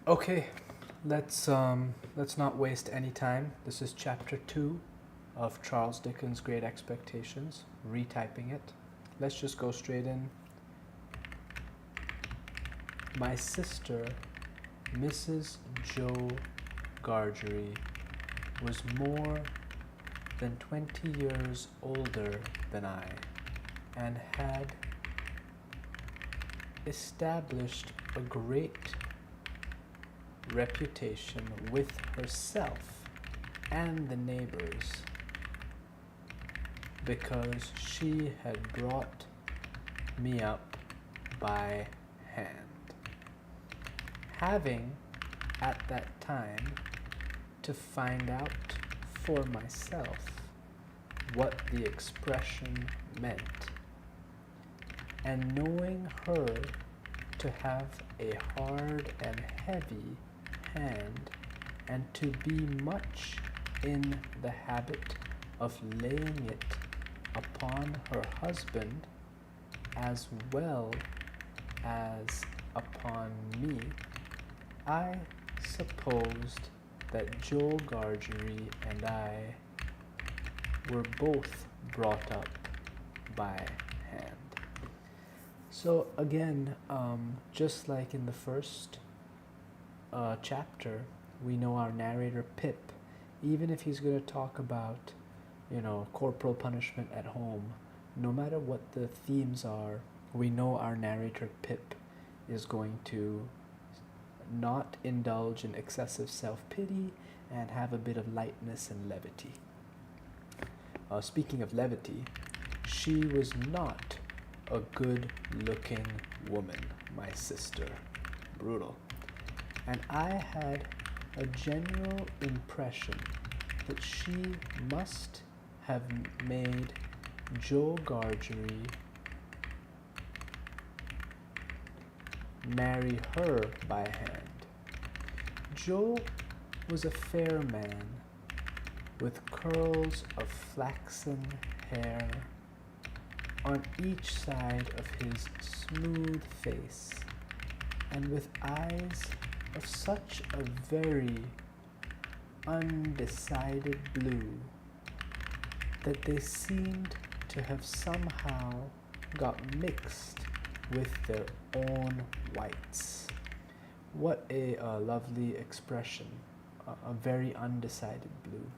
Okay, let's not waste any time. This is chapter 2 of Charles Dickens' Great Expectations, retyping it. Let's just go straight in. My sister, Mrs. Joe Gargery, was more than 20 years older than I, and had established a great reputation with herself and the neighbors because she had brought me up by hand, having at that time to find out for myself what the expression meant, and knowing her to have a hard and heavy hand, and to be much in the habit of laying it upon her husband as well as upon me, I supposed that Joe Gargery and I were both brought up by hand. So again, just like in the first chapter, we know our narrator Pip, even if he's going to talk about, corporal punishment at home, no matter what the themes are, we know our narrator Pip is going to not indulge in excessive self-pity and have a bit of lightness and levity. Speaking of levity, she was not a good-looking woman, my sister. Brutal. And I had a general impression that she must have made Joe Gargery marry her by hand. Joe was a fair man with curls of flaxen hair on each side of his smooth face, and with eyes of such a very undecided blue that they seemed to have somehow got mixed with their own whites. What a lovely expression, a very undecided blue.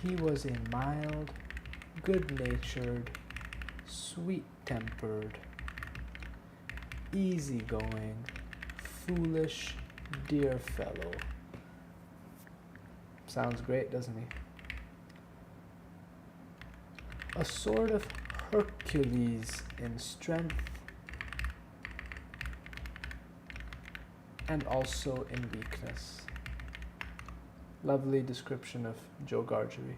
He was a mild, good-natured, sweet-tempered, easygoing, foolish, dear fellow. Sounds great, doesn't he? A sort of Hercules in strength and also in weakness. Lovely description of Joe Gargery.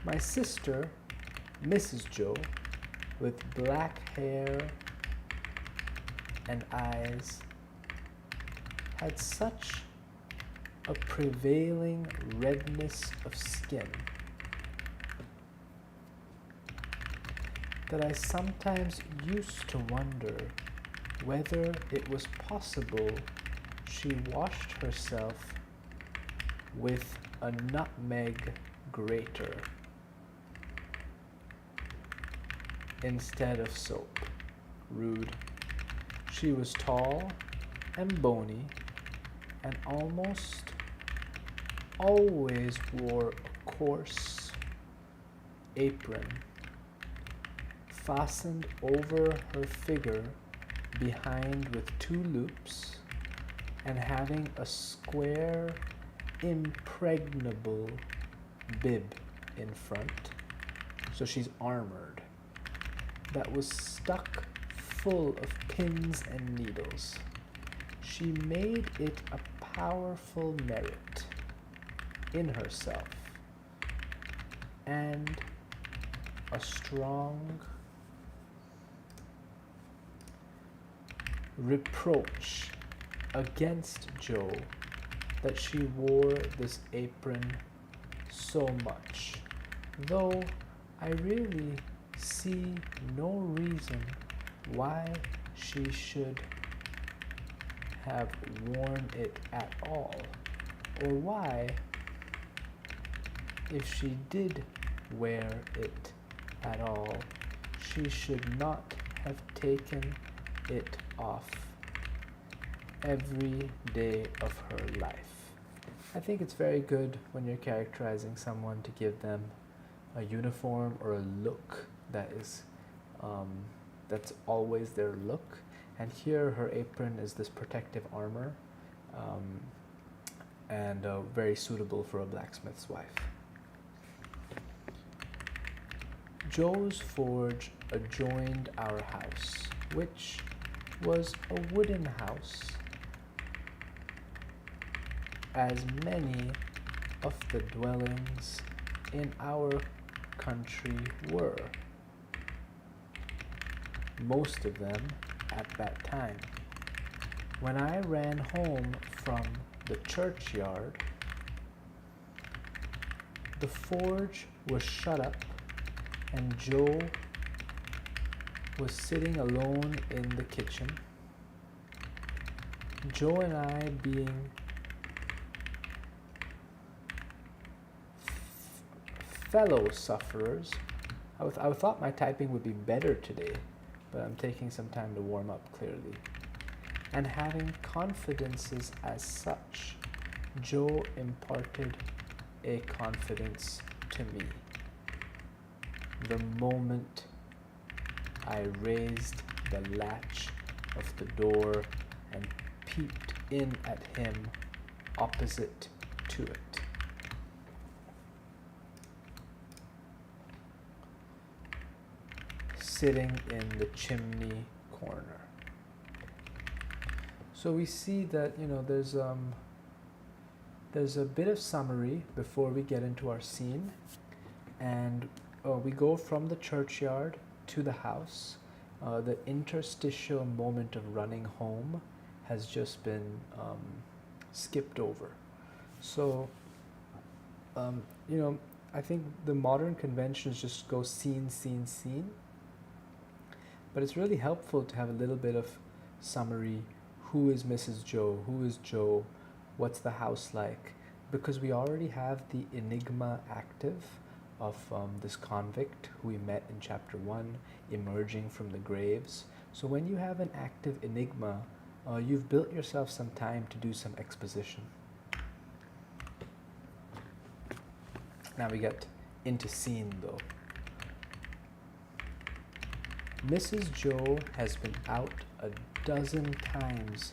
My sister, Mrs. Joe, with black hair and eyes, had such a prevailing redness of skin that I sometimes used to wonder whether it was possible she washed herself with a nutmeg grater instead of soap. Rude. She was tall and bony, and almost always wore a coarse apron fastened over her figure behind with 2 loops, and having a square, impregnable bib in front, so she's armored, that was stuck full of pins and needles. She made it a powerful merit in herself, and a strong reproach against Joe that she wore this apron so much, though I really see no reason why she should have worn it at all, or why, if she did wear it at all, she should not have taken it off every day of her life. I think it's very good when you're characterizing someone to give them a uniform or a look that is that's always their look. And here her apron is this protective armor, and very suitable for a blacksmith's wife. Joe's forge adjoined our house, which was a wooden house, as many of the dwellings in our country were, most of them at that time. When I ran home from the churchyard, the forge was shut up and Joe was sitting alone in the kitchen. Joe and I being fellow sufferers. I thought my typing would be better today, but I'm taking some time to warm up clearly. And having confidences as such, Joe imparted a confidence to me. The moment I raised the latch of the door and peeped in at him opposite to it. Sitting in the chimney corner. So we see that, there's a bit of summary before we get into our scene, and we go from the churchyard to the house. The interstitial moment of running home has just been skipped over. So, I think the modern conventions just go scene, scene, scene. But it's really helpful to have a little bit of summary. Who is Mrs. Joe? Who is Joe? What's the house like? Because we already have the enigma active of this convict who we met in chapter 1 emerging from the graves. So when you have an active enigma, you've built yourself some time to do some exposition. Now we get into scene though. Mrs. Joe has been out a dozen times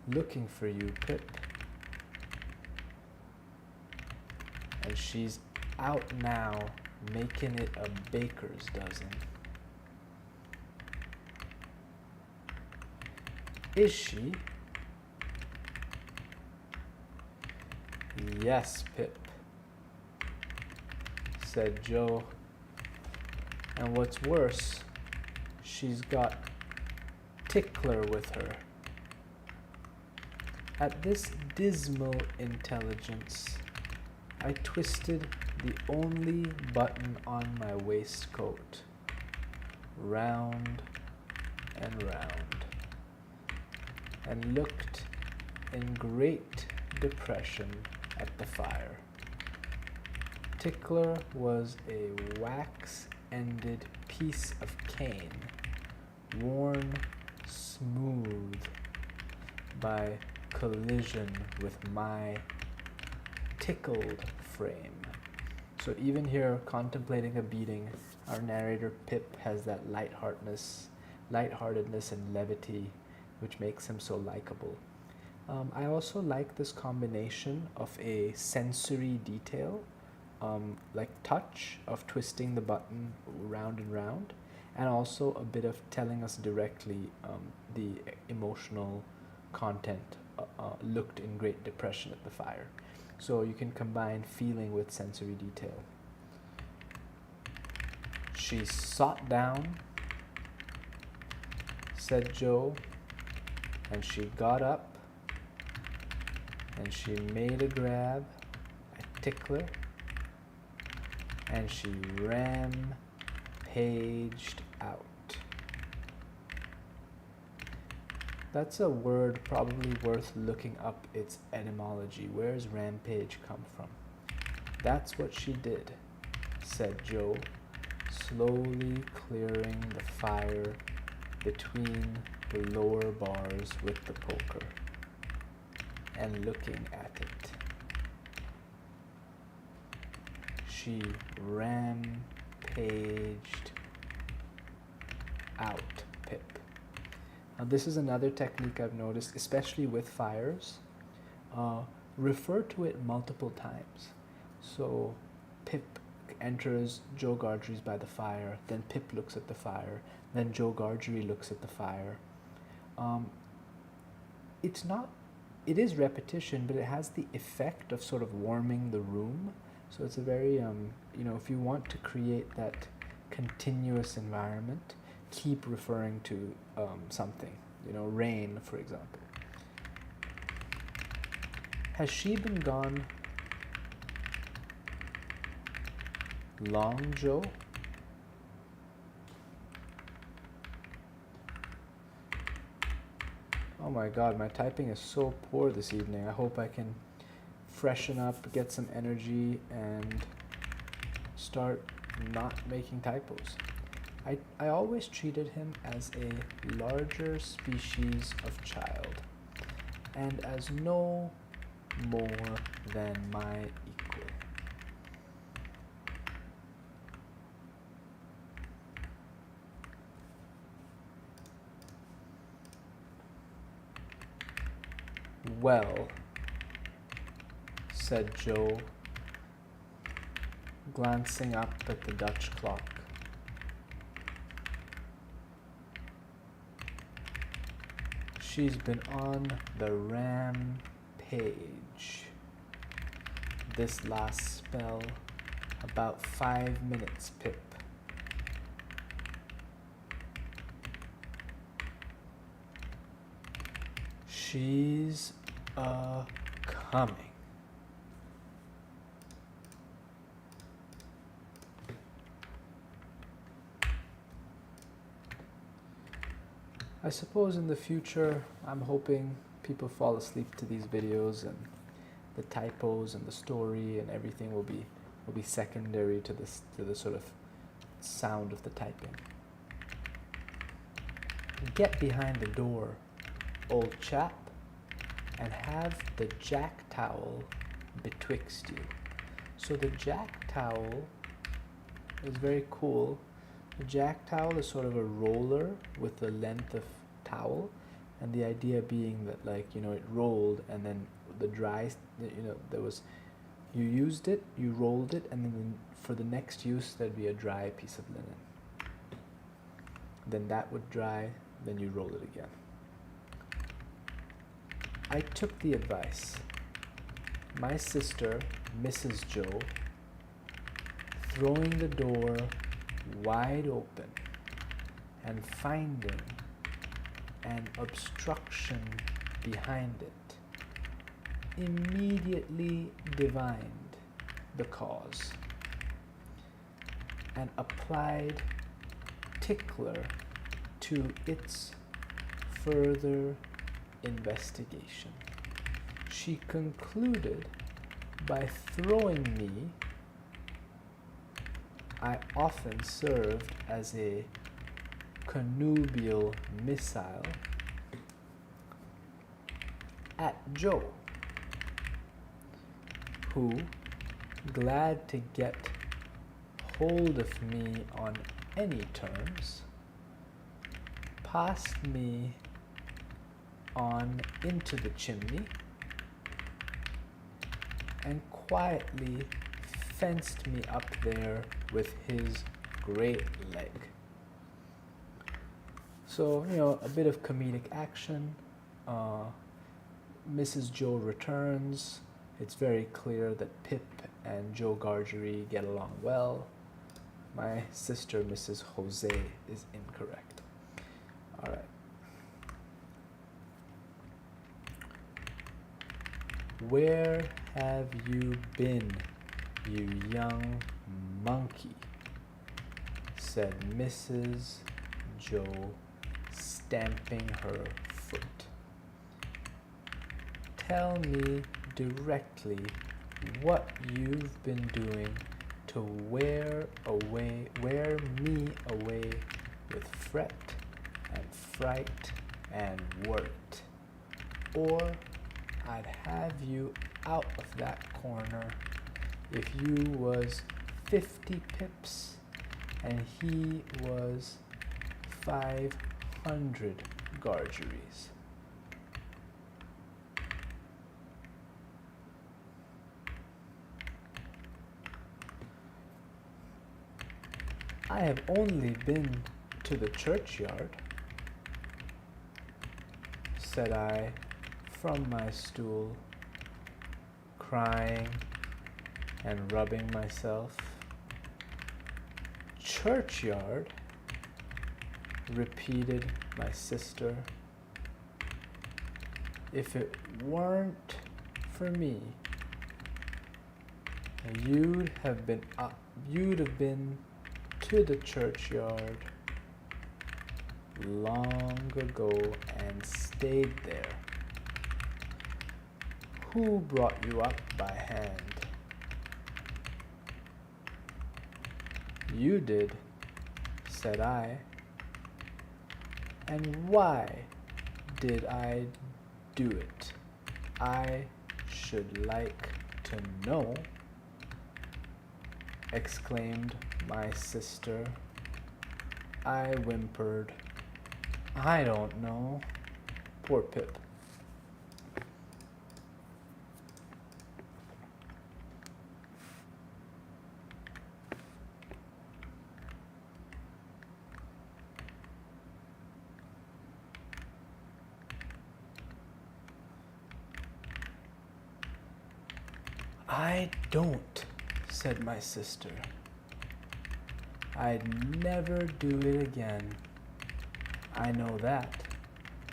looking for you, Pip. And she's out now making it a baker's dozen. Is she? Yes, Pip, said Joe. And what's worse, she's got Tickler with her. At this dismal intelligence, I twisted the only button on my waistcoat, round and round, and looked in great depression at the fire. Tickler was a wax-ended piece of cane, worn smooth by collision with my tickled frame. So even here, contemplating a beating, our narrator Pip has that lightheartedness and levity which makes him so likable. I also like this combination of a sensory detail, like touch of twisting the button round and round, and also a bit of telling us directly the emotional content looked in great depression at the fire. So you can combine feeling with sensory detail. She sat down, said Joe, and she got up and she made a grab at Tickler and she rampaged out. That's a word probably worth looking up its etymology. Where's rampage come from? That's what she did, said Joe, slowly clearing the fire between the lower bars with the poker and looking at it. She rampaged out Pip. Now this is another technique I've noticed, especially with fires. Refer to it multiple times. So Pip enters Joe Gargery's by the fire, then Pip looks at the fire, then Joe Gargery looks at the fire. It is repetition, but it has the effect of sort of warming the room. So it's a very, if you want to create that continuous environment, keep referring to something, rain, for example. Has she been gone long, Joe? Oh my God, my typing is so poor this evening. I hope I can freshen up, get some energy, and start not making typos. I always treated him as a larger species of child, and as no more than my equal. Well, said Joe, glancing up at the Dutch clock. She's been on the rampage this last spell, about 5 minutes, Pip. She's coming. I suppose in the future, I'm hoping people fall asleep to these videos and the typos and the story and everything will be secondary to the sort of sound of the typing. Get behind the door, old chap, and have the jack towel betwixt you. So the jack towel is very cool. The jack towel is sort of a roller with the length of towel, and the idea being that it rolled, and then the dry, you used it, you rolled it, and then for the next use there'd be a dry piece of linen. Then that would dry, then you roll it again. I took the advice. My sister, Mrs. Joe, throwing the door wide open and finding an obstruction behind it, immediately divined the cause and applied tickler to its further investigation. She concluded by throwing me. I often served as a connubial missile at Joe, who, glad to get hold of me on any terms, passed me on into the chimney and quietly fenced me up there with his great leg. So, a bit of comedic action. Mrs. Joe returns. It's very clear that Pip and Joe Gargery get along well. My sister, Mrs. Jose, is incorrect. All right. Where have you been, you young monkey? Said Mrs. Joe, stamping her foot. Tell me directly what you've been doing to wear me away with fret and fright and worrit, or I'd have you out of that corner if you was 50 pips and he was 500 gargeries. I have only been to the churchyard, said I from my stool, crying and rubbing myself. Churchyard, repeated my sister. If it weren't for me, you'd have been to the churchyard long ago and stayed there. Who brought you up by hand? You did, said I. And why did I do it? I should like to know, exclaimed my sister. I whimpered, I don't know. Poor Pip. I don't, said my sister. I'd never do it again. I know that.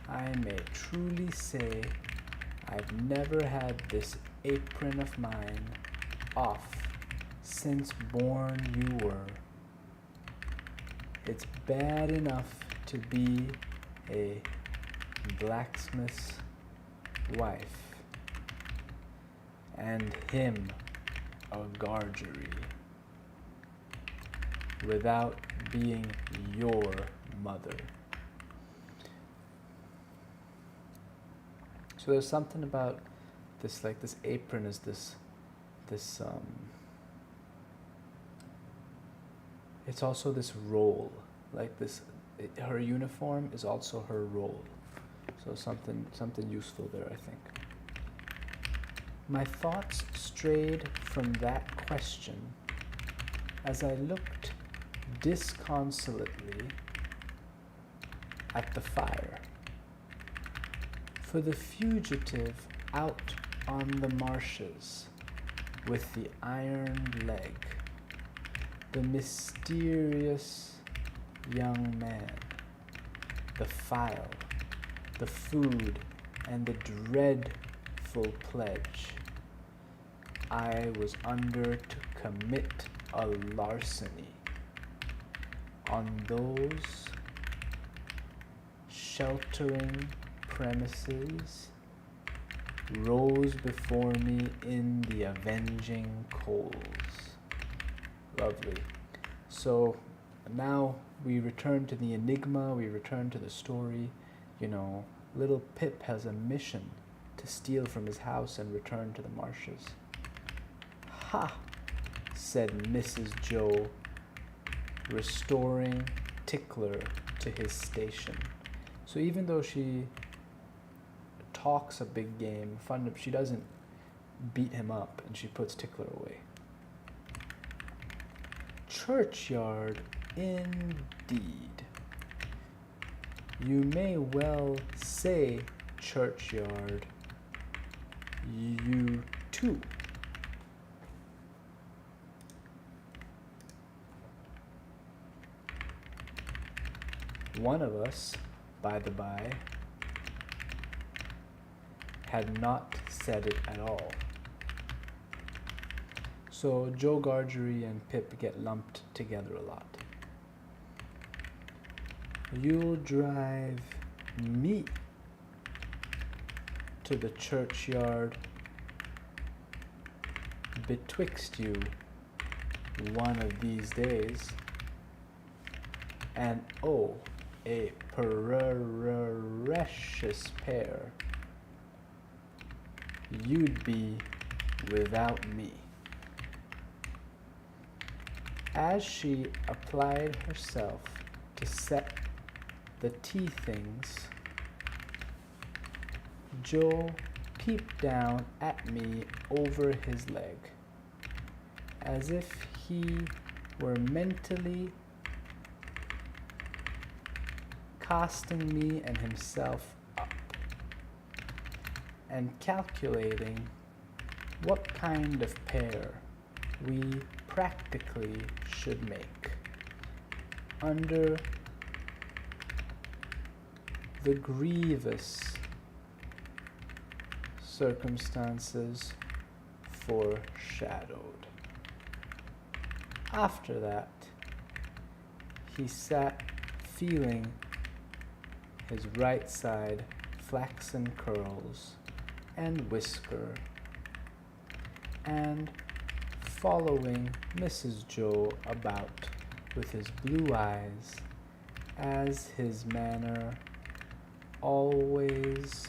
I may truly say I've never had this apron of mine off since born you were. It's bad enough to be a blacksmith's wife, and him a gargery, without being your mother. So there's something about this, like this apron is this it's also this role, like this, her uniform is also her role. So something useful there, I think. My thoughts strayed from that question as I looked disconsolately at the fire. For the fugitive out on the marshes with the iron leg, the mysterious young man, the file, the food, and the dreadful pledge, I was under to commit a larceny on those sheltering premises rose before me in the avenging coals. Lovely. So now we return to the enigma, we return to the story. You know, little Pip has a mission to steal from his house and return to the marshes. Ha! Said Mrs. Joe, restoring Tickler to his station. So even though she talks a big game, she doesn't beat him up, and she puts Tickler away. Churchyard, indeed. You may well say churchyard, you too. One of us, by the by, had not said it at all. So Joe Gargery and Pip get lumped together a lot. You'll drive me to the churchyard betwixt you one of these days, and oh, a precious pair you'd be without me. As she applied herself to set the tea things, Joe peeped down at me over his leg, as if he were mentally casting me and himself up, and calculating what kind of pair we practically should make under the grievous circumstances foreshadowed. After that, he sat feeling his right side flaxen curls and whisker, and following Mrs. Joe about with his blue eyes, as his manner always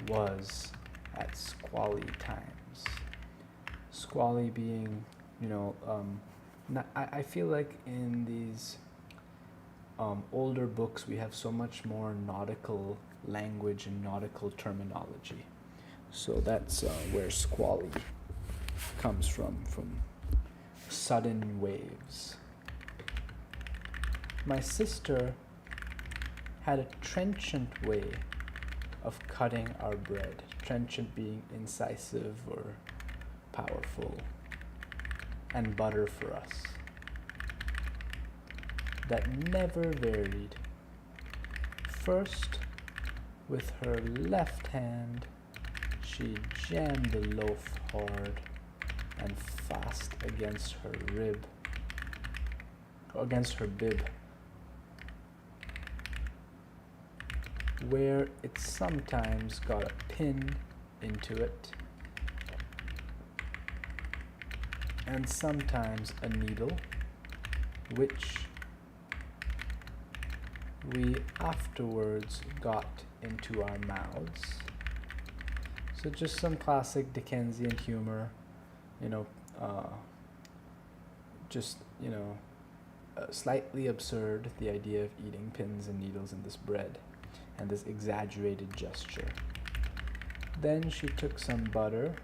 was at squally times. Squally being, I feel like in these older books we have so much more nautical language and nautical terminology. So that's where squally comes from sudden waves. My sister had a trenchant way of cutting our bread, trenchant being incisive or powerful, and butter for us, that never varied. First, with her left hand, she jammed the loaf hard and fast against her bib, where it sometimes got a pin into it, and sometimes a needle, which we afterwards got into our mouths. So just some classic Dickensian humor, slightly absurd, the idea of eating pins and needles in this bread, and this exaggerated gesture. Then she took some butter,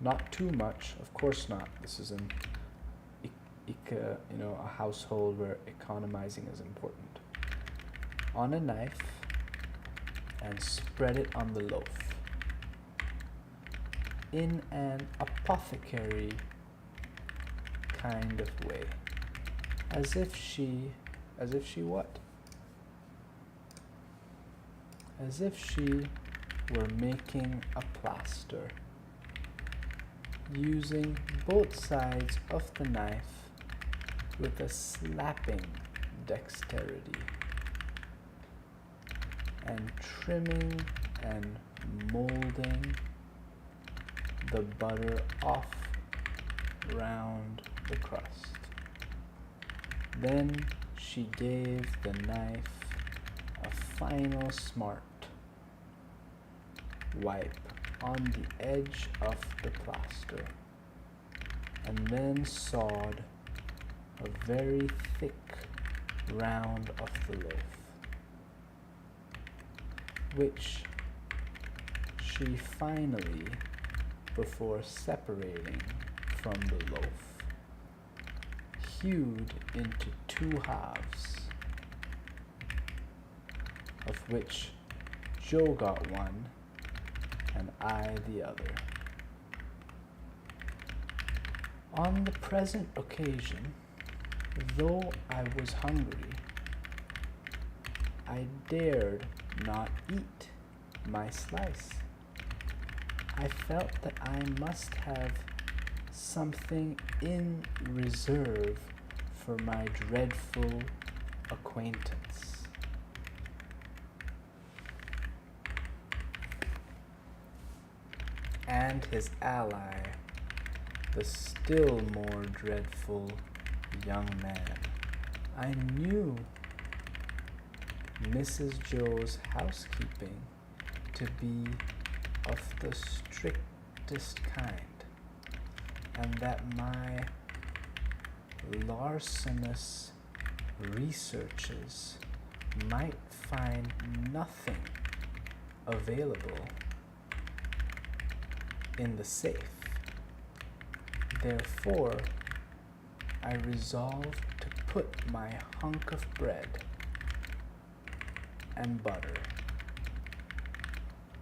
not too much, of course not. This is a household where economizing is important, on a knife, and spread it on the loaf in an apothecary kind of way, as if she what? As if she were making a plaster, using both sides of the knife with a slapping dexterity, and trimming and molding the butter off round the crust. Then she gave the knife a final smart wipe on the edge of the plaster, and then sawed a very thick round of the loaf, which she finally, before separating from the loaf, hewed into two halves, of which Joe got one and I the other. On the present occasion, though I was hungry, I dared not eat my slice. I felt that I must have something in reserve for my dreadful acquaintance. and his ally, the still more dreadful young man. I knew Mrs. Joe's housekeeping to be of the strictest kind, and that my larcenous researches might find nothing available in the safe. Therefore, I resolved to put my hunk of bread and butter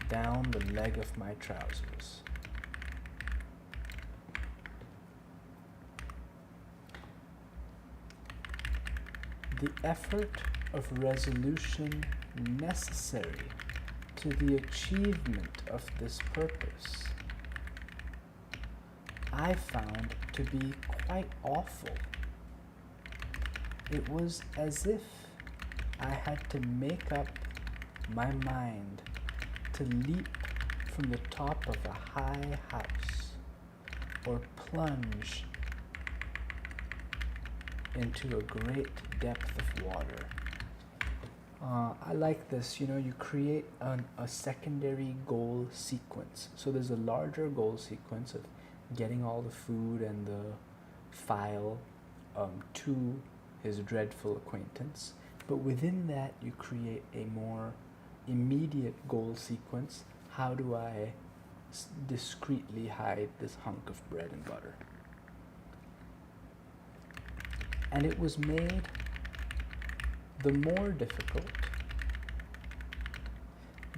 down the leg of my trousers. The effort of resolution necessary to the achievement of this purpose I found to be quite awful. It was as if I had to make up my mind to leap from the top of a high house or plunge into a great depth of water. I like this, you create a secondary goal sequence. So there's a larger goal sequence of getting all the food and the file to his dreadful acquaintance. But within that, you create a more immediate goal sequence. How do I discreetly hide this hunk of bread and butter? And it was made the more difficult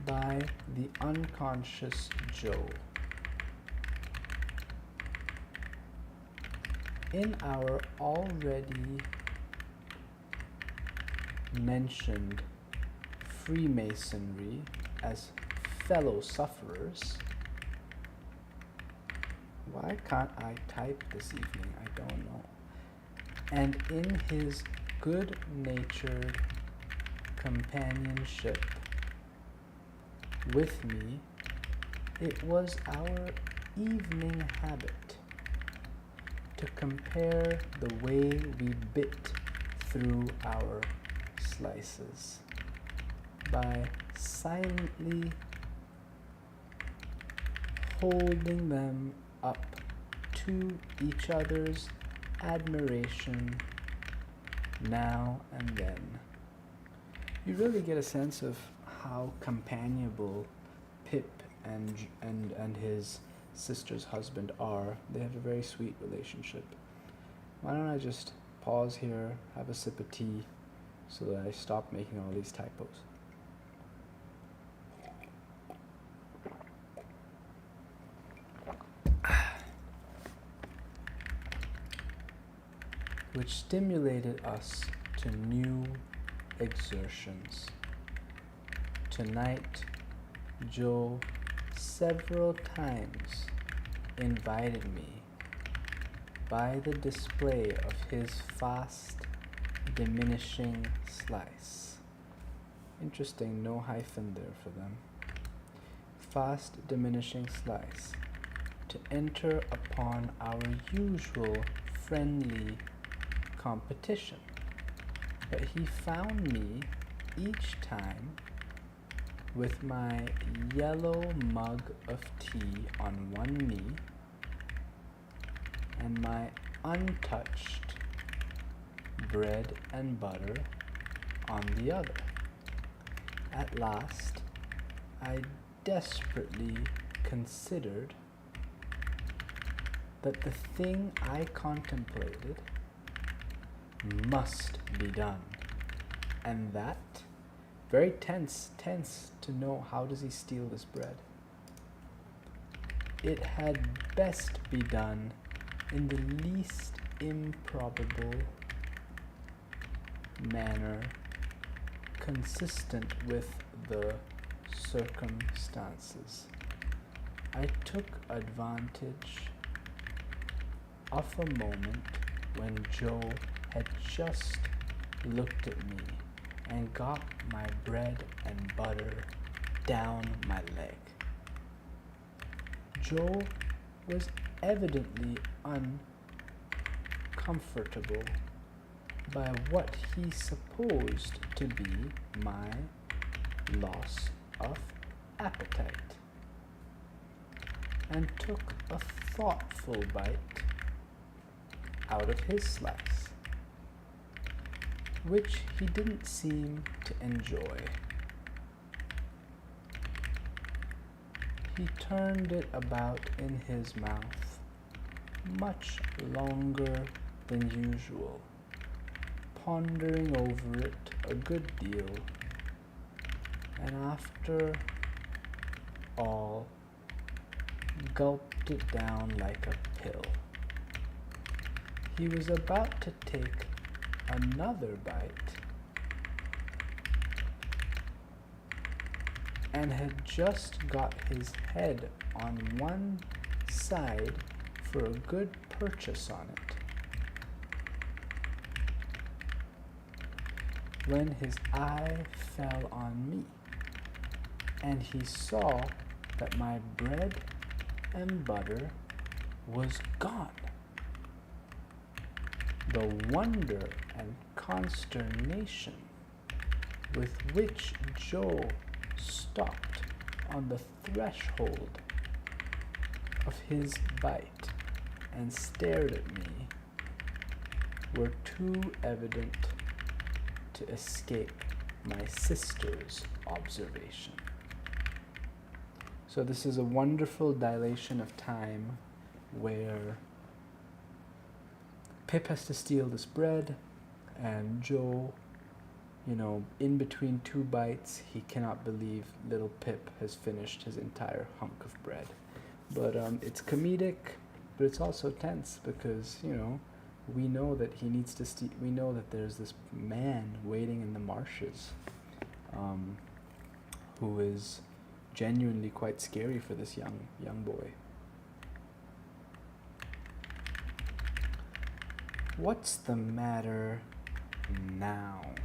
by the unconscious Joe. In our already mentioned Freemasonry as fellow sufferers, why can't I type this evening? I don't know. And in his good-natured companionship with me, it was our evening habit to compare the way we bit through our slices by silently holding them up to each other's admiration now and then. You really get a sense of how companionable Pip and his sister's husband are. They have a very sweet relationship. Why don't I just pause here, have a sip of tea, so that I stop making all these typos. Which stimulated us to new exertions. Tonight, Joe several times invited me by the display of his fast diminishing slice. Interesting, no hyphen there for them. Fast diminishing slice, to enter upon our usual friendly competition. But he found me each time with my yellow mug of tea on one knee and my untouched bread and butter on the other. At last, I desperately considered that the thing I contemplated must be done, and that, very tense to know how does he steal this bread. It had best be done in the least improbable manner consistent with the circumstances. I took advantage of a moment when Joe had just looked at me and got my bread and butter down my leg. Joe was evidently uncomfortable by what he supposed to be my loss of appetite, and took a thoughtful bite out of his slice, which he didn't seem to enjoy. He turned it about in his mouth much longer than usual, pondering over it a good deal, and after all gulped it down like a pill. He was about to take another bite and had just got his head on one side for a good purchase on it, when his eye fell on me, and he saw that my bread and butter was gone. The wonder and consternation with which Joe stopped on the threshold of his bite and stared at me were too evident to escape my sister's observation. So this is a wonderful dilation of time where Pip has to steal this bread, and Joe, in between two bites, he cannot believe little Pip has finished his entire hunk of bread. But it's comedic, but it's also tense because, we know that he needs to steal. We know that there's this man waiting in the marshes who is genuinely quite scary for this young boy. "What's the matter now?"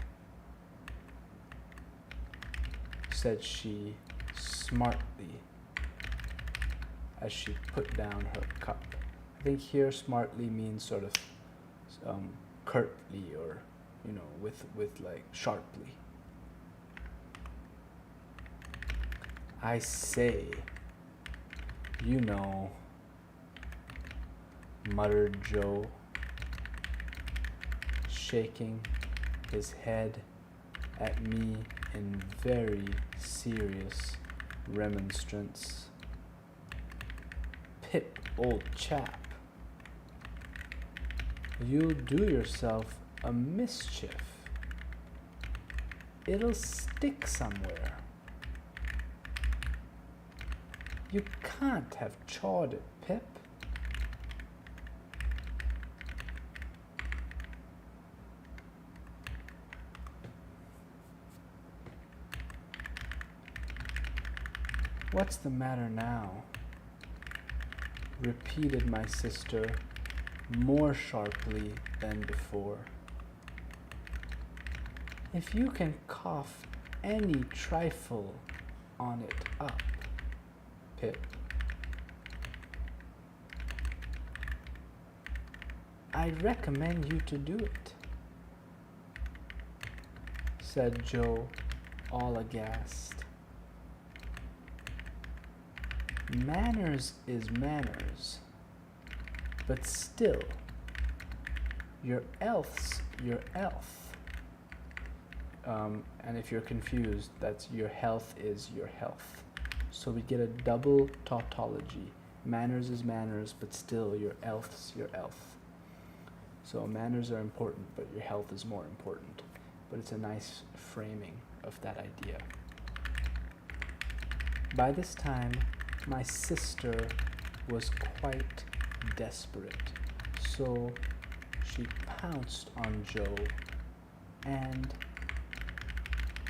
said she smartly as she put down her cup. I think here smartly means sort of curtly, or with like sharply. "I say, muttered Joe, shaking his head at me in very serious remonstrance. "Pip, old chap, you'll do yourself a mischief. It'll stick somewhere. You can't have chawed it, Pip." "What's the matter now?" repeated my sister more sharply than before. "If you can cough any trifle on it up, Pip, I'd recommend you to do it," said Joe, all aghast. "Manners is manners, but still, your elf's your elf. And if you're confused, that's your health is your health. So we get a double tautology. Manners is manners, but still your elf's your elf. So manners are important, but your health is more important. But it's a nice framing of that idea. By this time, my sister was quite desperate, so she pounced on Joe and,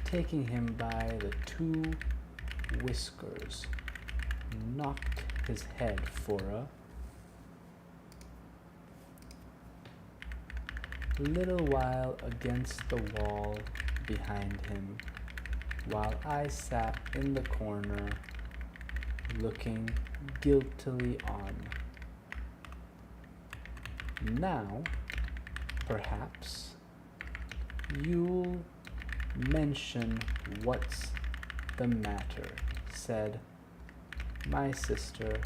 taking him by the two whiskers, knocked his head for a little while against the wall behind him, while I sat in the corner looking guiltily on. Now, perhaps, you'll mention what's the matter, said my sister,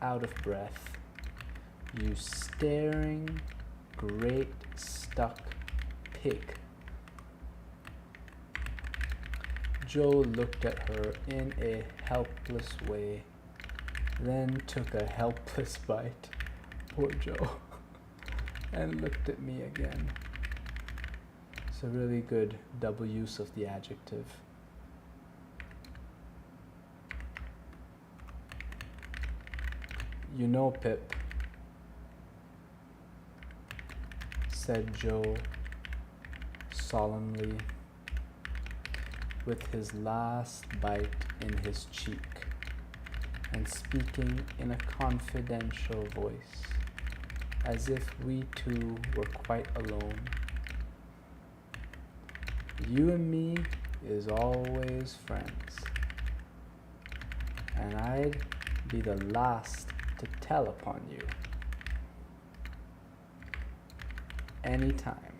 out of breath. You staring, great stuck pig. Joe looked at her in a helpless way, then took a helpless bite, poor Joe, and looked at me again. It's a really good double use of the adjective. You know, Pip, said Joe solemnly, with his last bite in his cheek, and speaking in a confidential voice, as if we two were quite alone. You and me is always friends, and I'd be the last to tell upon you. Anytime.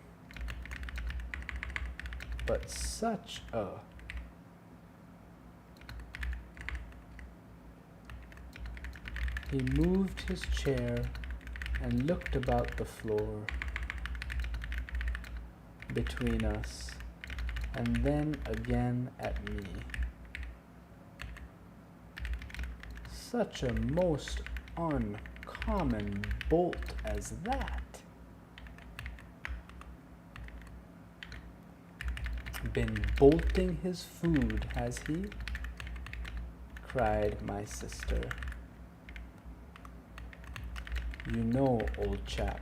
But such a... He moved his chair and looked about the floor between us, and then again at me. Such a most uncommon bolt as that. Been bolting his food, has he? Cried my sister. You know, old chap,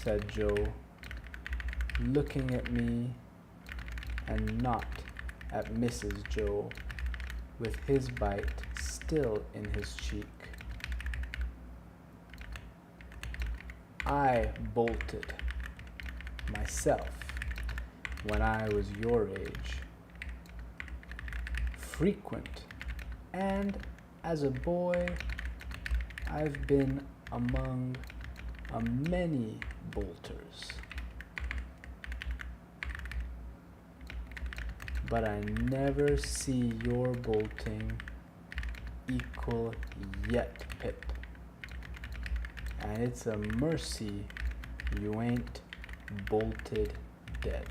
said Joe, looking at me and not at Mrs. Joe, with his bite still in his cheek. I bolted myself when I was your age. Frequent, and as a boy, I've been among a many bolters. But I never see your bolting equal yet, Pip. And it's a mercy you ain't bolted dead.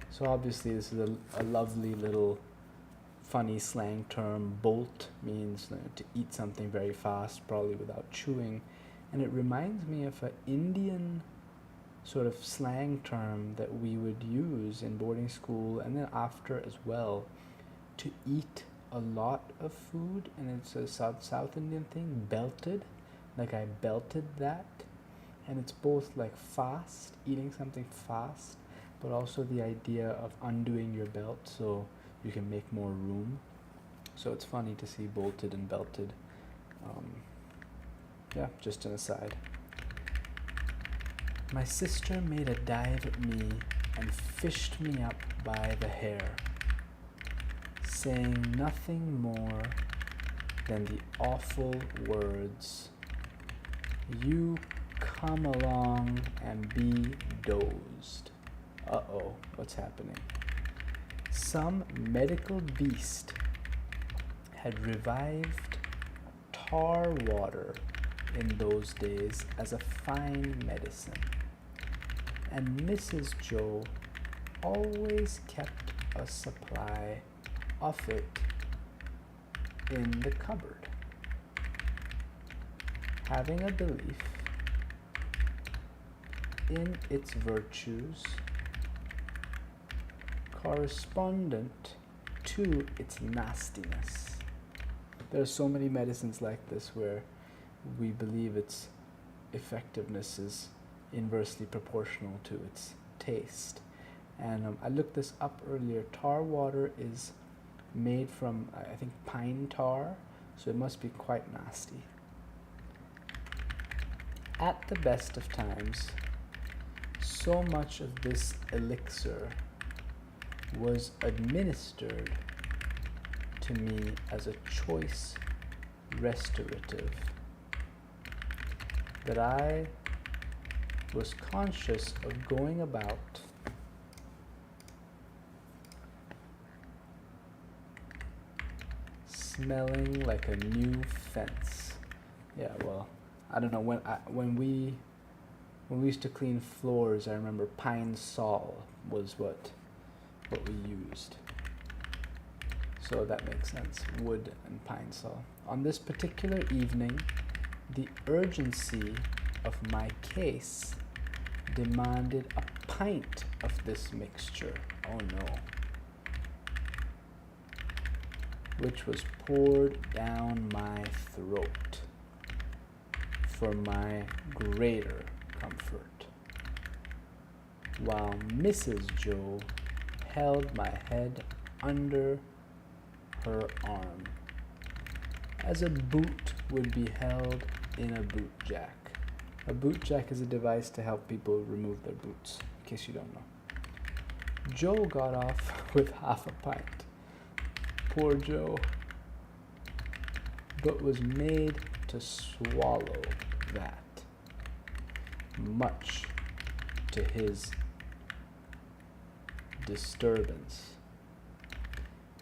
So obviously this is a lovely little funny slang term. Bolt means to eat something very fast, probably without chewing. And it reminds me of an Indian sort of slang term that we would use in boarding school and then after as well, to eat a lot of food. And it's a South Indian thing, belted, like I belted that. And it's both like fast, eating something fast, but also the idea of undoing your belt so you can make more room. So it's funny to see bolted and belted. Yeah, just an aside. My sister made a dive at me and fished me up by the hair, saying nothing more than the awful words, "You come along and be dozed." Uh-oh, what's happening? Some medical beast had revived tar water in those days as a fine medicine, and Mrs. Joe always kept a supply of it in the cupboard, having a belief in its virtues correspondent to its nastiness. There are so many medicines like this where we believe its effectiveness is inversely proportional to its taste. And I looked this up earlier. Tar water is made from, I think, pine tar, so it must be quite nasty. At the best of times, so much of this elixir was administered to me as a choice restorative, that I was conscious of going about smelling like a new fence. Yeah, well, I don't know, when we used to clean floors, I remember pine sol was what we used. So that makes sense, wood and pine sol. On this particular evening, the urgency of my case demanded a pint of this mixture. Oh no. Which was poured down my throat for my greater comfort, while Mrs. Joe held my head under her arm, as a boot would be held in a boot jack. A boot jack is a device to help people remove their boots, in case you don't know. Joe got off with half a pint. Poor Joe. But was made to swallow that, much to his disturbance,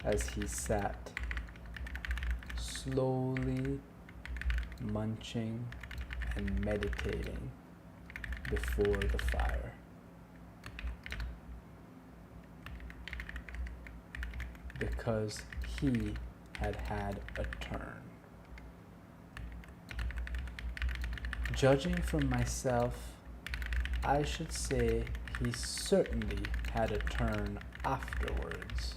as he sat slowly munching and meditating before the fire. Because he had had a turn. Judging from myself, I should say he certainly had a turn afterwards,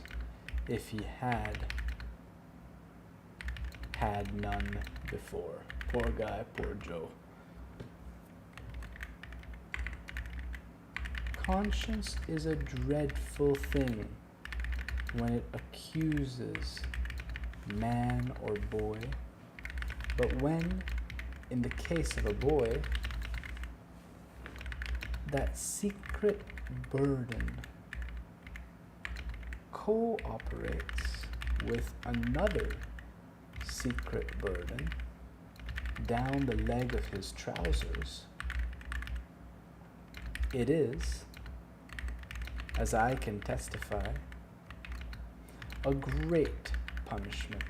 if he had had none before. Poor guy, poor Joe. Conscience is a dreadful thing when it accuses man or boy, but when, in the case of a boy, that secret burden cooperates with another secret burden down the leg of his trousers, it is, as I can testify, a great punishment.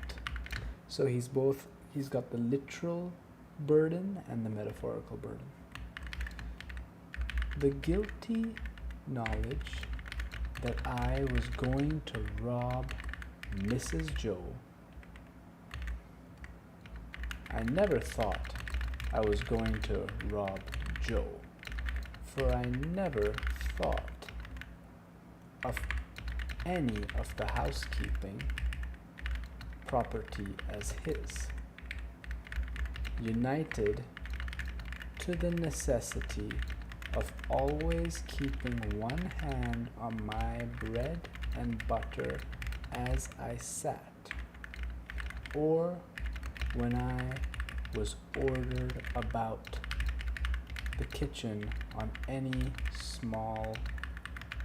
So he's got the literal burden and the metaphorical burden. The guilty knowledge that I was going to rob Mrs. Joe. I never thought I was going to rob Joe, for I never thought of any of the housekeeping property as his, united to the necessity of always keeping one hand on my bread and butter as I sat, or when I was ordered about the kitchen on any small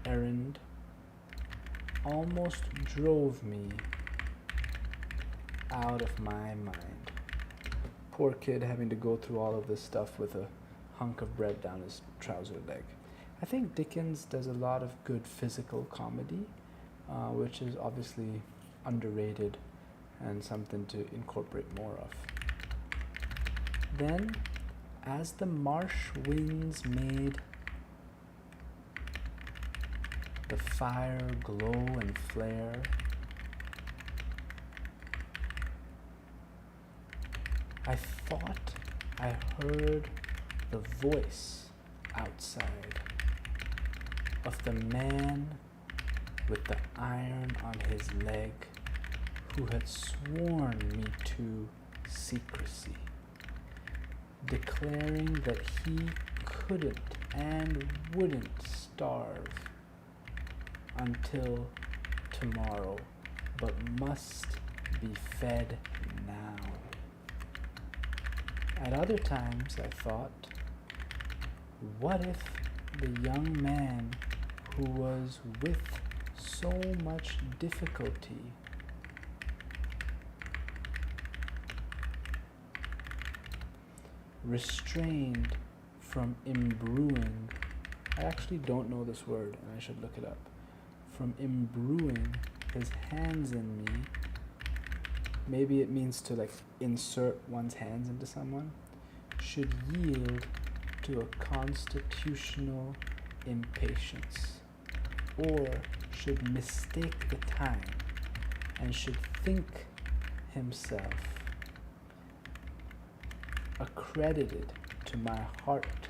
errand, almost drove me out of my mind. Poor kid having to go through all of this stuff with a hunk of bread down his trouser leg. I think Dickens does a lot of good physical comedy, which is obviously underrated and something to incorporate more of. Then, as the marsh winds made the fire glow and flare, I thought I heard the voice outside of the man with the iron on his leg who had sworn me to secrecy, declaring that he couldn't and wouldn't starve until tomorrow, but must be fed now. At other times I thought, what if the young man who was with so much difficulty restrained from imbruing. I actually don't know this word and I should look it up. From imbruing his hands in me. Maybe it means to like insert one's hands into someone. Should yield to a constitutional impatience, or should mistake the time and should think himself accredited to my heart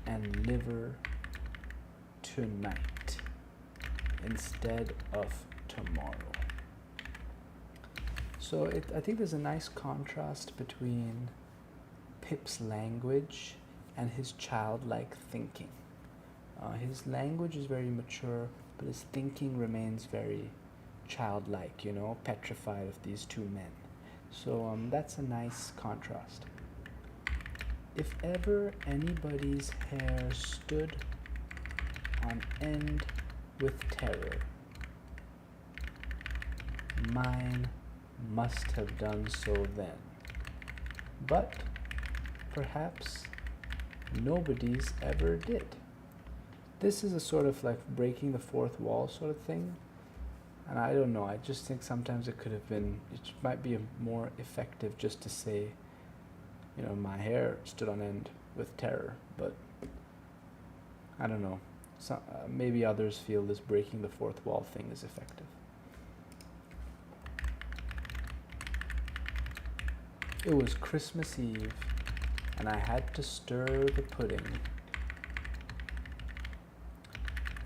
and liver tonight instead of tomorrow. So I think there's a nice contrast between Pip's language and his childlike thinking. His language is very mature, but his thinking remains very childlike, petrified of these two men. So that's a nice contrast. If ever anybody's hair stood on end with terror, mine must have done so then. But perhaps nobody's ever did. This is a sort of like breaking the fourth wall sort of thing. And I don't know, I just think sometimes it might be more effective just to say, my hair stood on end with terror, but I don't know. Maybe others feel this breaking the fourth wall thing is effective. It was Christmas Eve, and I had to stir the pudding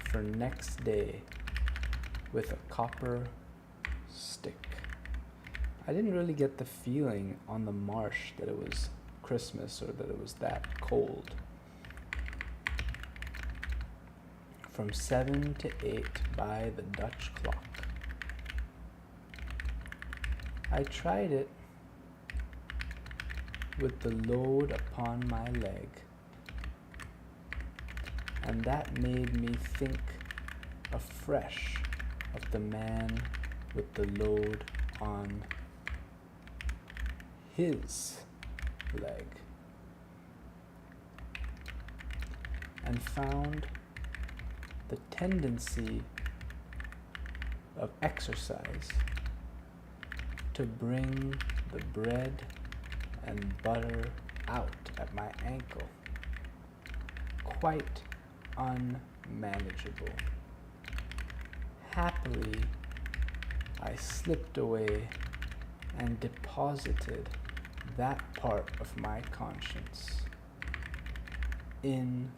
for next day with a copper stick. I didn't really get the feeling on the marsh that it was Christmas or that it was that cold. From 7 to 8 by the Dutch clock. I tried it with the load upon my leg, and that made me think afresh of the man with the load on his leg, and found the tendency of exercise to bring the bread and butter out at my ankle quite unmanageable. Happily, I slipped away and deposited that part of my conscience in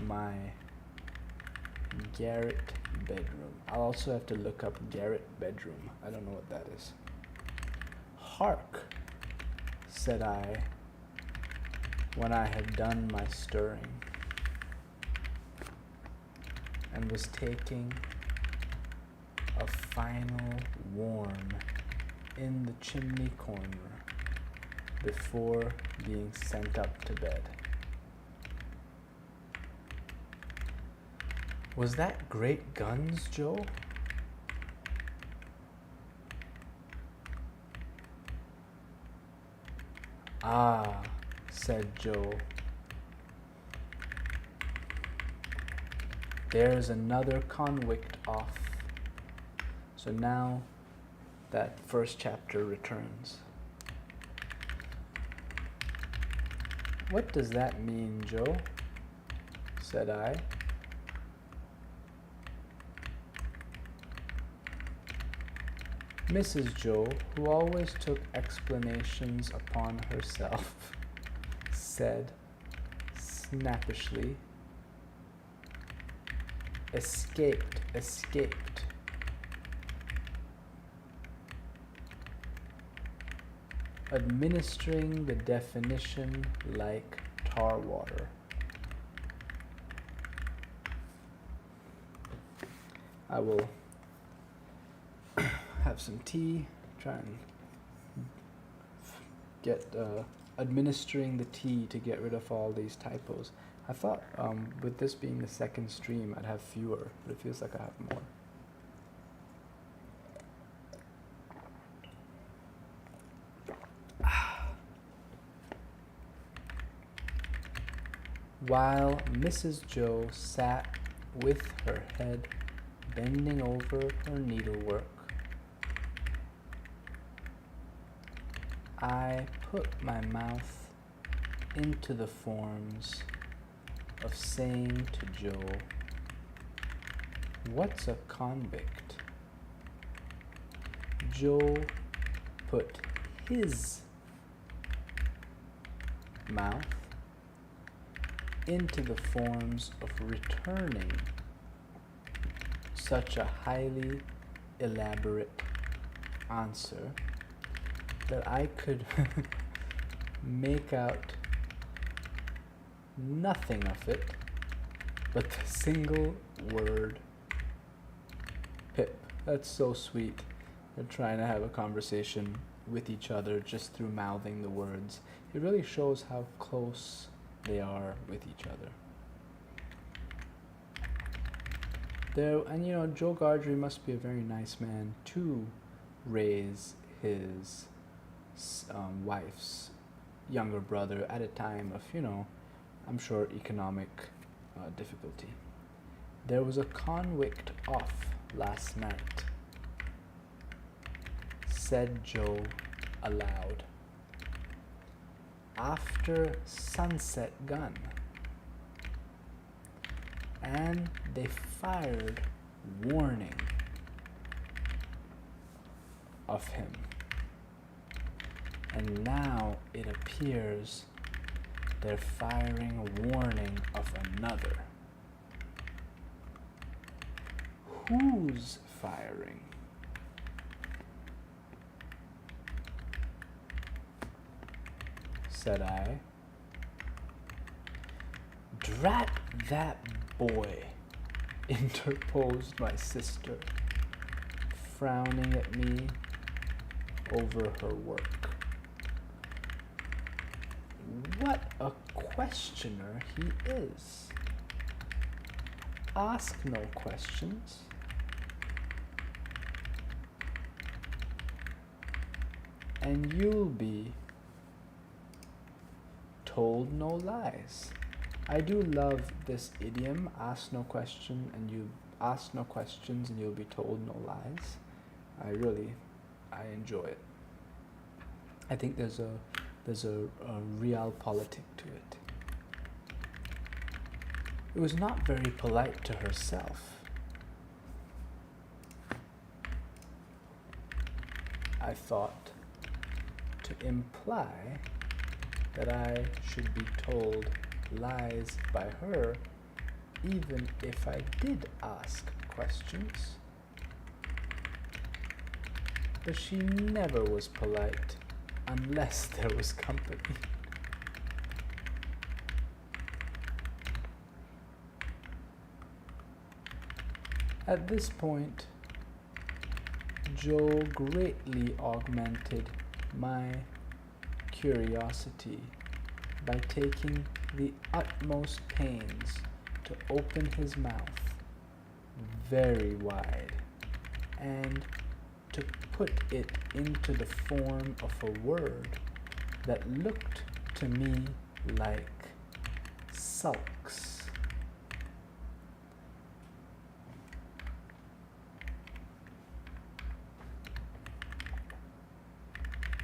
my garret bedroom. I'll also have to look up garret bedroom. I don't know what that is. Hark, said I, when I had done my stirring and was taking a final warm in the chimney corner before being sent up to bed. Was that great guns, Joe? Ah, said Joe. There's another convict off. So now that first chapter returns. What does that mean, Joe? Said I. Mrs. Joe, who always took explanations upon herself, said snappishly, escaped. Administering the definition like tar water. I will have some tea, try and get administering the tea to get rid of all these typos. I thought with this being the second stream I'd have fewer, but it feels like I have more. while Mrs. Joe sat with her head bending over her needlework. I put my mouth into the forms of saying to Joe, "What's a convict?" Joe put his mouth into the forms of returning such a highly elaborate answer that I could make out nothing of it but the single word pip. That's so sweet. They're trying to have a conversation with each other just through mouthing the words. It really shows how close they are with each other. And Joe Gargery must be a very nice man to raise his wife's younger brother at a time of, I'm sure, economic difficulty. "There was a convict off last night," said Joe aloud, "after sunset gun, and they fired warning of him. And now it appears they're firing a warning of another." "Who's firing?" said I. "Drat that boy," interposed my sister, frowning at me over her work. "What a questioner he is. Ask no questions. And you'll be told no lies." I do love this idiom, ask no questions and you'll be told no lies. I enjoy it. I think there's a realpolitik to it. It was not very polite to herself. I thought, to imply that I should be told lies by her even if I did ask questions. But she never was polite unless there was company. At this point, Joe greatly augmented my curiosity by taking the utmost pains to open his mouth very wide and to put it into the form of a word that looked to me like sulks.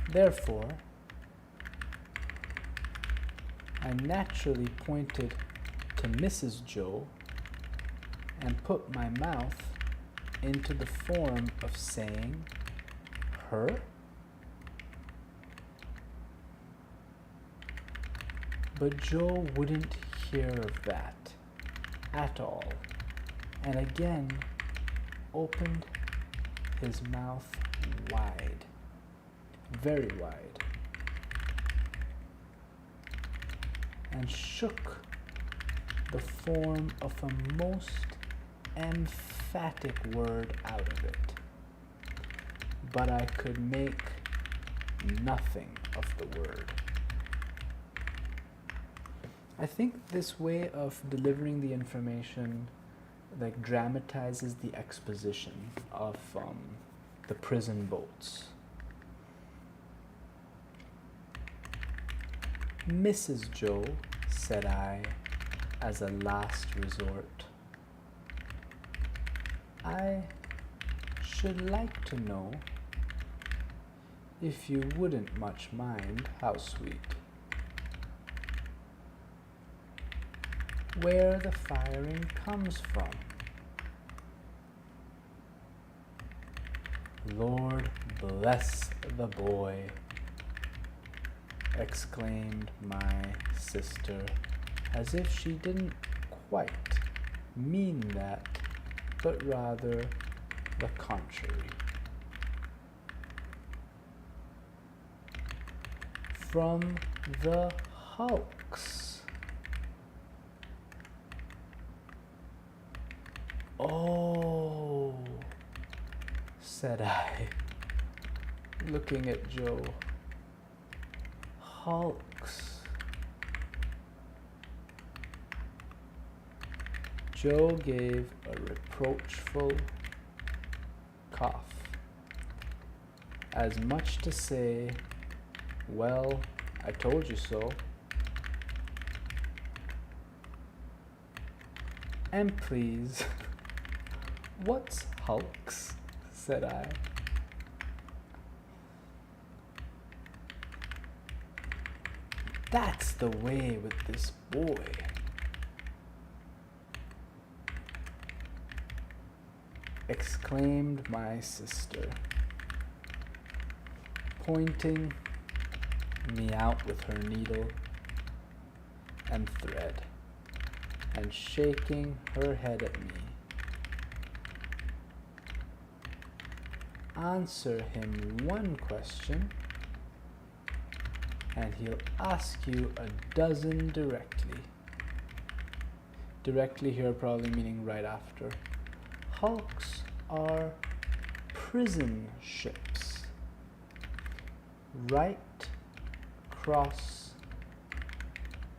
Therefore, I naturally pointed to Mrs. Joe and put my mouth into the form of saying, "Her?" But Joe wouldn't hear of that at all, and again opened his mouth wide, very wide, and shook the form of a most emphatic word out of it. But I could make nothing of the word. I think this way of delivering the information dramatizes the exposition of the prison boats. "Mrs. Joe," said I, as a last resort. I should like to know, if you wouldn't much mind, how sweet, where the firing comes from. Lord bless the boy, exclaimed my sister, as if she didn't quite mean that, but rather the contrary. From the hulks. Oh, said I, looking at Joe. Hulks. Joe gave a reproachful cough, as much to say, well, I told you so. And please, what's hulks? Said I. That's the way with this boy. Exclaimed my sister, pointing me out with her needle and thread, and shaking her head at me. Answer him one question, and he'll ask you a dozen directly. Directly here probably meaning right after. Hulks are prison ships, right across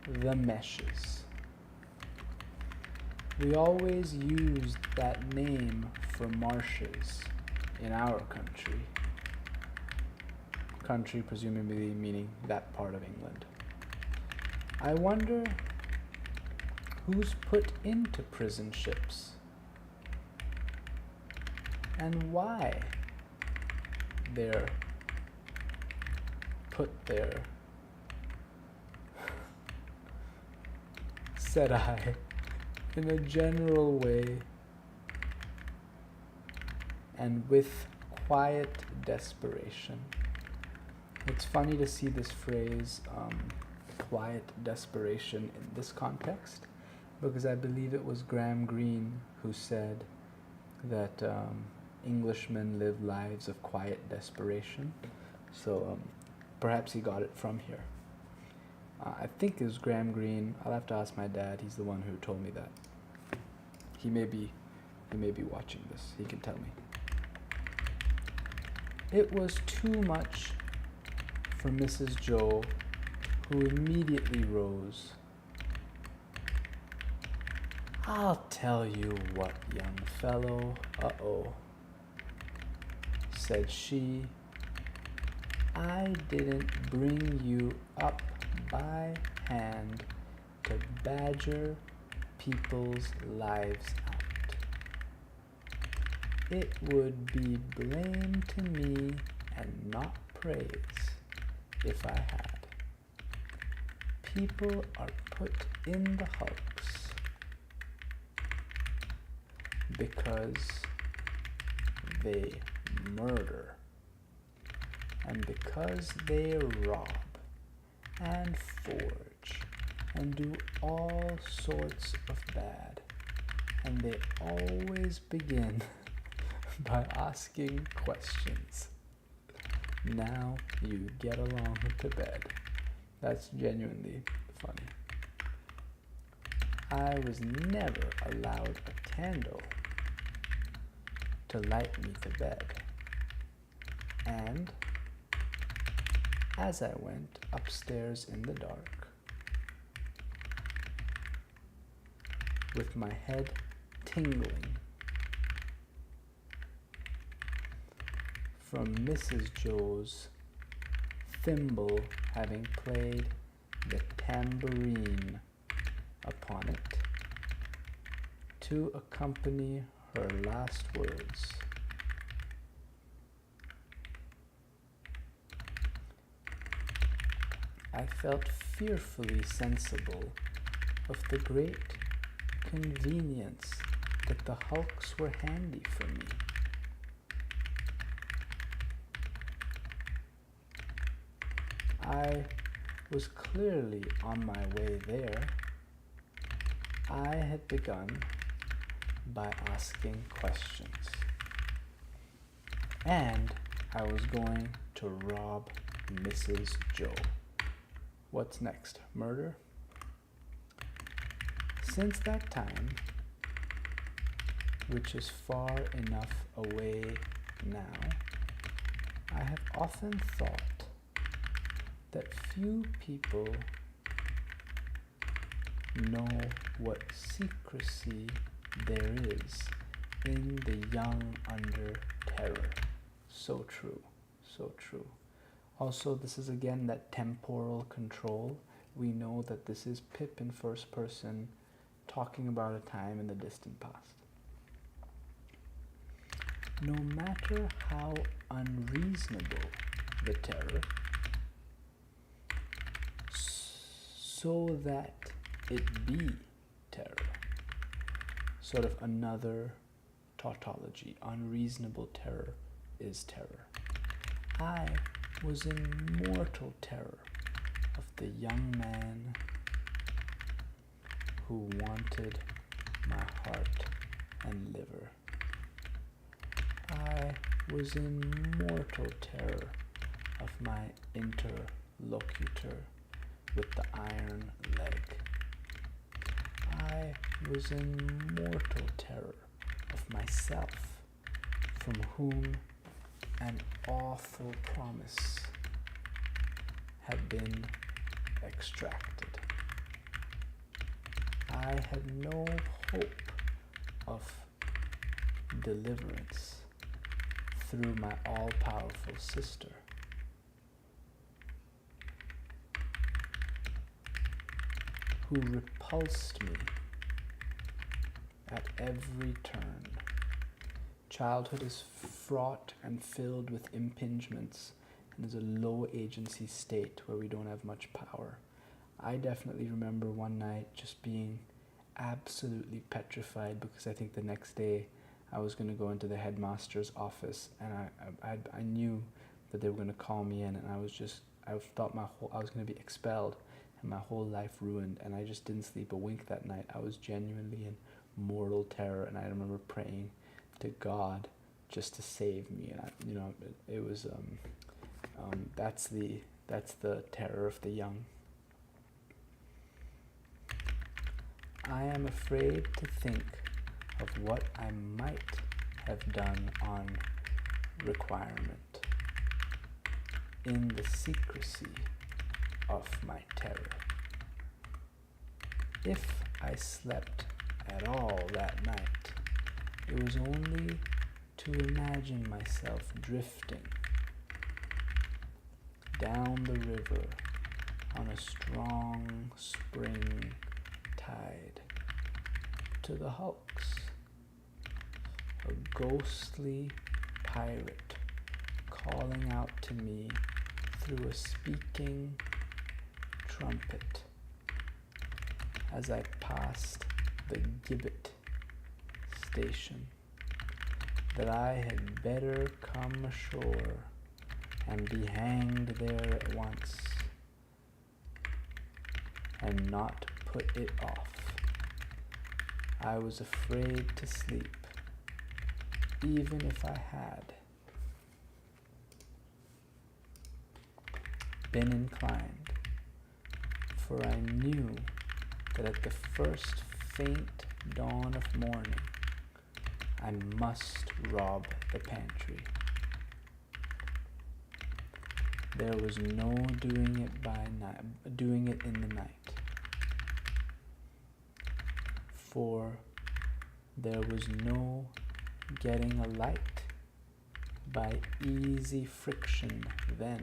the meshes. We always used that name for marshes in our country. Country presumably meaning that part of England. I wonder who's put into prison ships and why they're put there, said I, in a general way and with quiet desperation. It's funny to see this phrase, quiet desperation, in this context, because I believe it was Graham Greene who said that Englishmen live lives of quiet desperation. So perhaps he got it from here. I think it was Graham Greene. I'll have to ask my dad. He's the one who told me that. He may be watching this. He can tell me. It was too much for Mrs. Joe, who immediately rose. I'll tell you what, young fellow, said she, I didn't bring you up by hand to badger people's lives out. It would be blame to me and not praise if I had. People are put in the hulks because they murder, and because they rob and forge and do all sorts of bad, and they always begin by asking questions. Now you get along to bed. That's genuinely funny. I was never allowed a candle to light me to bed, and as I went upstairs in the dark, with my head tingling from Mrs. Joe's thimble having played the tambourine upon it, to accompany her last words. I felt fearfully sensible of the great convenience that the hulks were handy for me. I was clearly on my way there. I had begun by asking questions, and I was going to rob Mrs. Joe. What's next? Murder? Since that time, which is far enough away now, I have often thought that few people know what secrecy there is in the young under terror. So true, so true. Also, this is again that temporal control. We know that this is Pip in first person talking about a time in the distant past. No matter how unreasonable the terror, so that it be terror. Sort of another tautology. Unreasonable terror is terror. I was in mortal terror of the young man who wanted my heart and liver. I was in mortal terror of my interlocutor with the iron leg. I was in mortal terror of myself, from whom an awful promise had been extracted. I had no hope of deliverance through my all-powerful sister. Who repulsed me at every turn. Childhood is fraught and filled with impingements and is a low agency state where we don't have much power. I definitely remember one night just being absolutely petrified because I think the next day I was going to go into the headmaster's office, and I knew that they were going to call me in, and I thought I was going to be expelled and my whole life ruined, and I just didn't sleep a wink that night. I was genuinely in mortal terror, and I remember praying to God just to save me, and it was that's the terror of the young. I am afraid to think of what I might have done on requirement in the secrecy of my terror. If I slept at all that night, it was only to imagine myself drifting down the river on a strong spring tide to the hulks, a ghostly pirate calling out to me through a speaking trumpet as I passed the gibbet station, that I had better come ashore and be hanged there at once and not put it off. I was afraid to sleep, even if I had been inclined, for I knew that at the first faint dawn of morning I must rob the pantry. There was no doing it in the night, for there was no getting a light by easy friction then.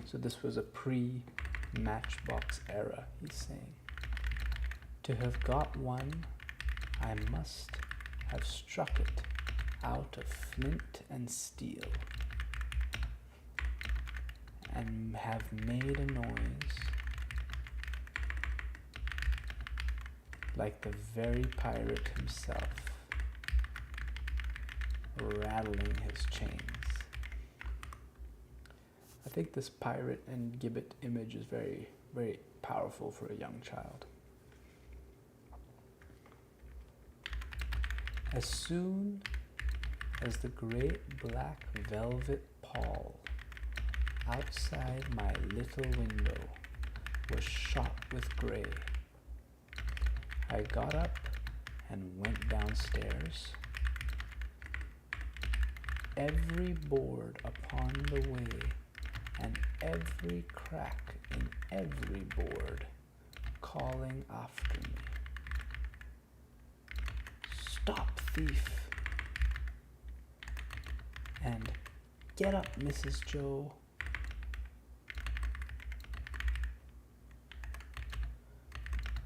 So this was a pre-matchbox era, he's saying. To have got one, I must have struck it out of flint and steel, and have made a noise like the very pirate himself, rattling his chains. I think this pirate and gibbet image is very, very powerful for a young child. As soon as the great black velvet pall outside my little window was shot with gray, I got up and went downstairs. Every board upon the way and every crack in every board calling after me, "Stop, thief!" and "Get up, Mrs. Joe!"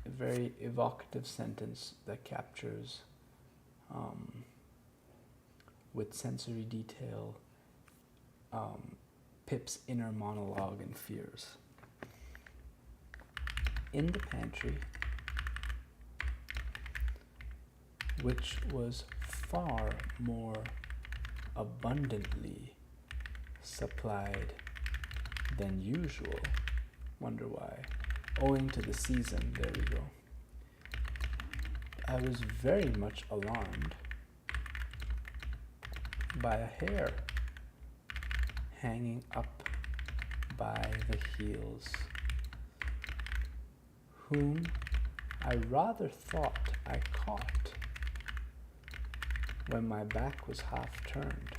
A very evocative sentence that captures with sensory detail Pip's inner monologue and fears. In the pantry, which was far more abundantly supplied than usual, wonder why, owing to the season, there we go, I was very much alarmed by a hare hanging up by the heels, whom I rather thought I caught when my back was half turned,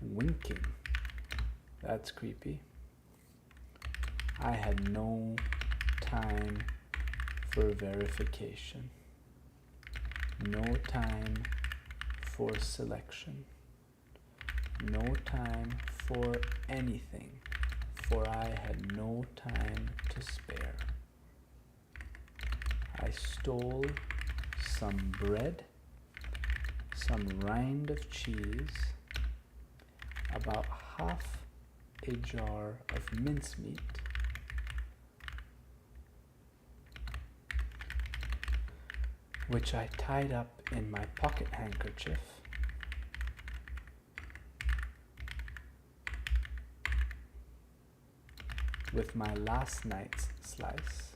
winking. That's creepy. I had no time for verification, no time for selection, no time for anything, for I had no time to spare. I stole some bread, some rind of cheese, about half a jar of mincemeat, which I tied up in my pocket handkerchief, with my last night's slice,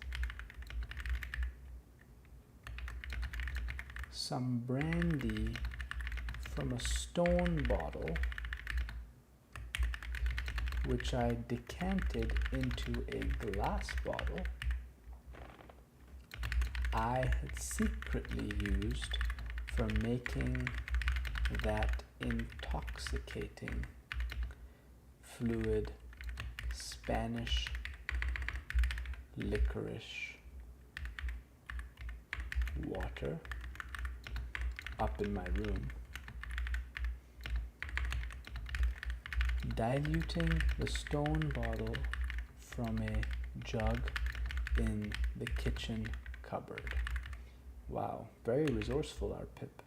some brandy from a stone bottle, which I decanted into a glass bottle I had secretly used for making that intoxicating fluid Spanish licorice water up in my room, diluting the stone bottle from a jug in the kitchen cupboard. Wow, very resourceful, our Pip.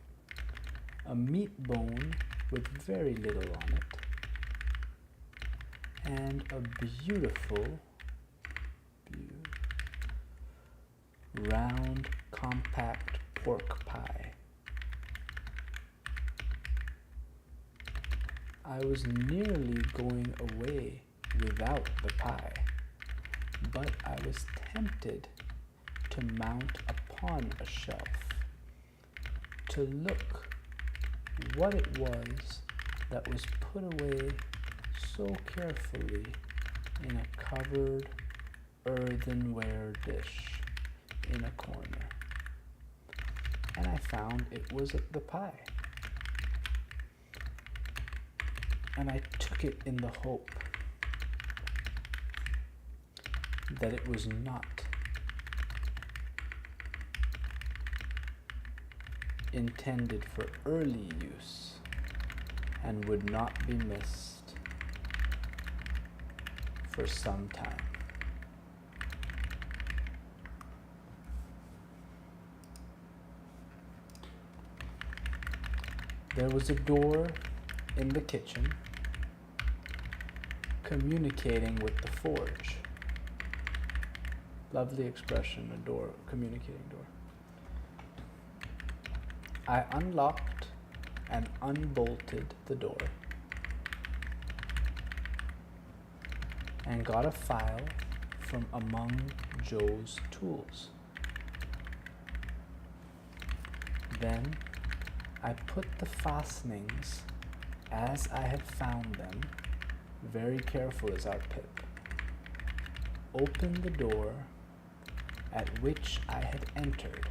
A meat bone with very little on it, and a beautiful, round, compact pork pie. I was nearly going away without the pie, but I was tempted to mount upon a shelf to look what it was that was put away so carefully in a covered earthenware dish in a corner. And I found it was the pie. And I took it in the hope that it was not intended for early use and would not be missed for some time. There was a door in the kitchen communicating with the forge. Lovely expression, a door, communicating door. I unlocked and unbolted the door and got a file from among Joe's tools. Then I put the fastenings as I had found them, very careful as our Pip, opened the door at which I had entered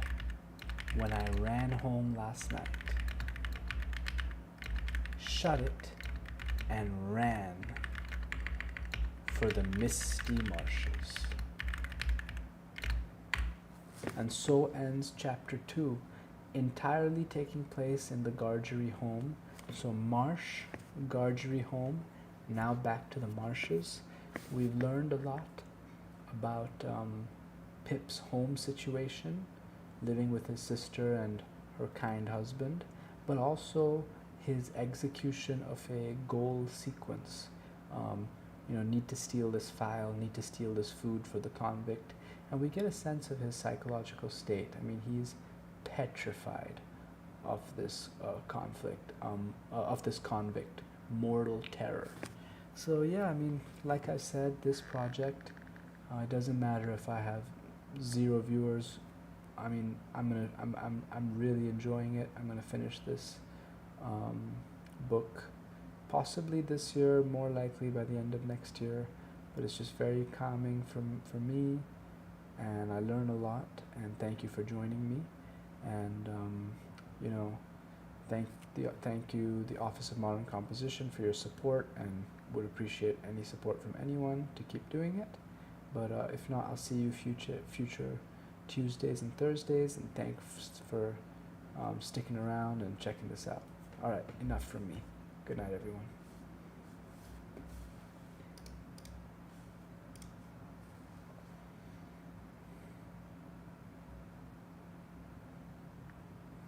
when I ran home last night, shut it, and ran for the misty marshes. And so ends chapter 2, entirely taking place in the Gargery home. So marsh, Gargery home, now back to the marshes. We've learned a lot about Pip's home situation, living with his sister and her kind husband, but also his execution of a goal sequence. Need to steal this file, need to steal this food for the convict. And we get a sense of his psychological state. I mean, he's petrified of this conflict, of this convict, mortal terror. So yeah, I mean, like I said, this project, it doesn't matter if I have 0 viewers. I mean, I'm really enjoying it. I'm gonna finish this book, possibly this year, more likely by the end of next year. But it's just very calming for me, and I learn a lot. And thank you for joining me. And thank you, the Office of Modern Composition, for your support, and would appreciate any support from anyone to keep doing it. But if not, I'll see you future Tuesdays and Thursdays, and thanks for sticking around and checking this out. All right, enough from me. Good night, everyone.